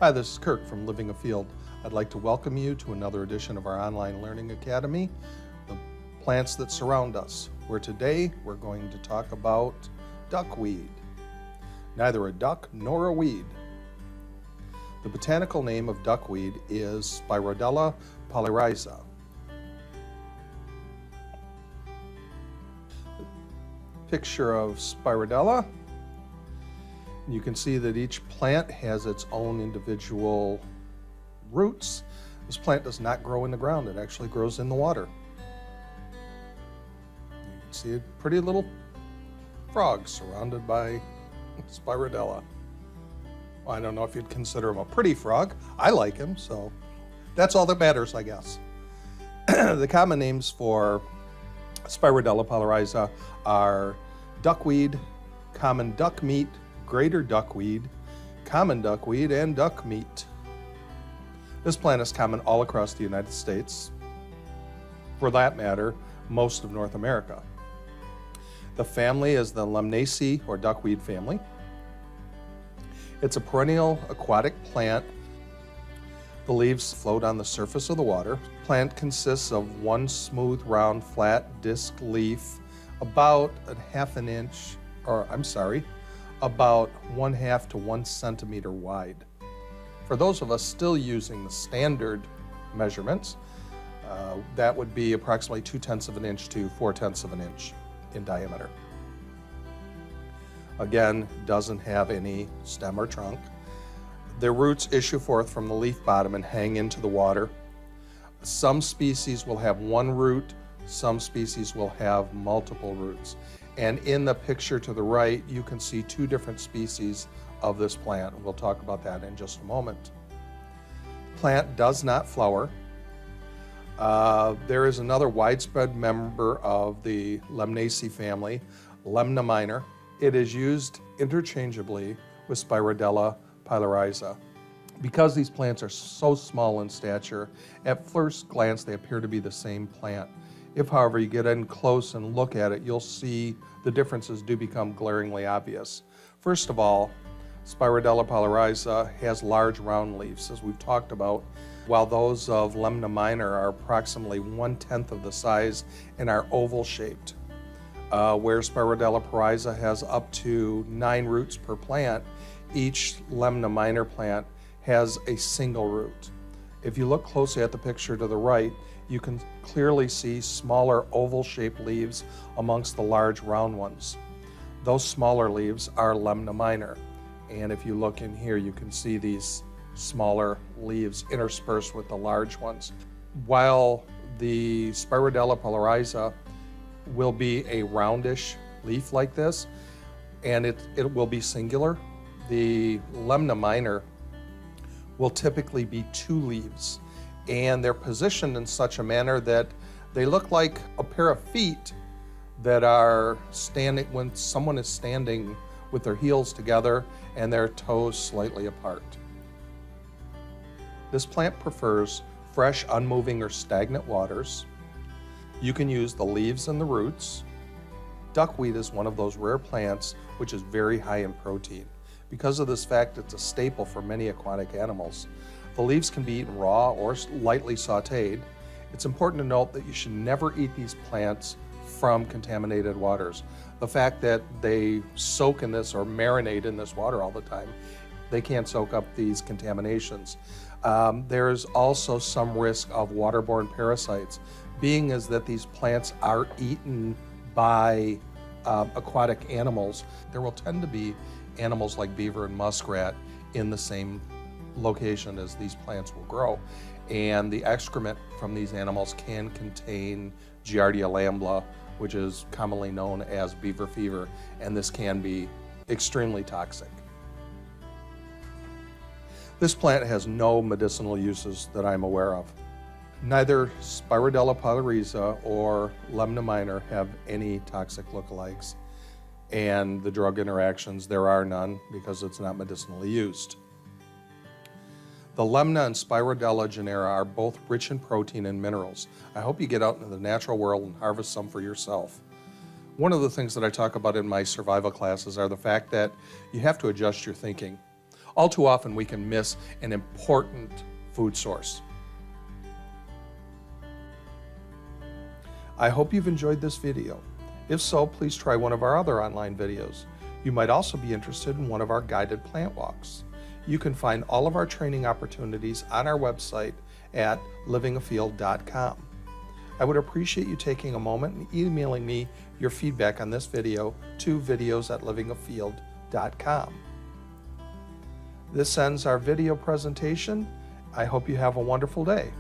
Hi, this is Kirk from Living Afield. I'd like to welcome you to another edition of our online learning academy, The Plants That Surround Us, where today we're going to talk about duckweed. Neither a duck nor a weed. The botanical name of duckweed is Spirodela polyrrhiza. Picture of Spirodela. You can see that each plant has its own individual roots. This plant does not grow in the ground, it actually grows in the water. You can see a pretty little frog surrounded by Spirodela. Well, I don't know if you'd consider him a pretty frog. I like him, so that's all that matters, I guess. The common names for Spirodela polyrrhiza are duckweed, common duck meat, greater duckweed, common duckweed, and duck meat. This plant is common all across the United States, for that matter, most of North America. The family is the Lemnaceae or duckweed family. It's a perennial aquatic plant. The leaves float on the surface of the water. The plant consists of one smooth, round, flat disc leaf about about 1/2 to 1 centimeter wide. For those of us still using the standard measurements, that would be approximately 2/10 of an inch to 4/10 of an inch in diameter. Again, doesn't have any stem or trunk. Their roots issue forth from the leaf bottom and hang into the water. Some species will have one root, some species will have multiple roots. And in the picture to the right, you can see two different species of this plant. We'll talk about that in just a moment. The plant does not flower. There is another widespread member of the Lemnaceae family, Lemna Minor. It is used interchangeably with Spirodela polyrrhiza. Because these plants are so small in stature, at first glance they appear to be the same plant. If, however, you get in close and look at it, you'll see the differences do become glaringly obvious. First of all, Spirodela polyrrhiza has large round leaves, as we've talked about, while those of Lemna Minor are approximately 1/10 of the size and are oval-shaped. Where Spirodela polyrrhiza has up to 9 roots per plant, each Lemna Minor plant has a single root. If you look closely at the picture to the right, you can clearly see smaller oval-shaped leaves amongst the large round ones. Those smaller leaves are Lemna Minor. And if you look in here, you can see these smaller leaves interspersed with the large ones. While the Spirodela polyrrhiza will be a roundish leaf like this, and it will be singular, the Lemna Minor will typically be 2 leaves. And they're positioned in such a manner that they look like a pair of feet that are standing when someone is standing with their heels together and their toes slightly apart. This plant prefers fresh, unmoving, or stagnant waters. You can use the leaves and the roots. Duckweed is one of those rare plants which is very high in protein. Because of this fact, it's a staple for many aquatic animals. The leaves can be eaten raw or lightly sauteed. It's important to note that you should never eat these plants from contaminated waters. The fact that they soak in this or marinate in this water all the time, they can't soak up these contaminations. There's also some risk of waterborne parasites, being as that these plants are eaten by aquatic animals. There will tend to be animals like beaver and muskrat in the same location as these plants will grow, and the excrement from these animals can contain Giardia lamblia, which is commonly known as beaver fever, and this can be extremely toxic. This plant has no medicinal uses that I'm aware of. Neither Spirodela polyrrhiza or Lemna Minor have any toxic lookalikes, and the drug interactions, there are none because it's not medicinally used. The Lemna and Spirodela genera are both rich in protein and minerals. I hope you get out into the natural world and harvest some for yourself. One of the things that I talk about in my survival classes are the fact that you have to adjust your thinking. All too often we can miss an important food source. I hope you've enjoyed this video. If so, please try one of our other online videos. You might also be interested in one of our guided plant walks. You can find all of our training opportunities on our website at livingafield.com. I would appreciate you taking a moment and emailing me your feedback on this video to videos@livingafield.com. This ends our video presentation. I hope you have a wonderful day.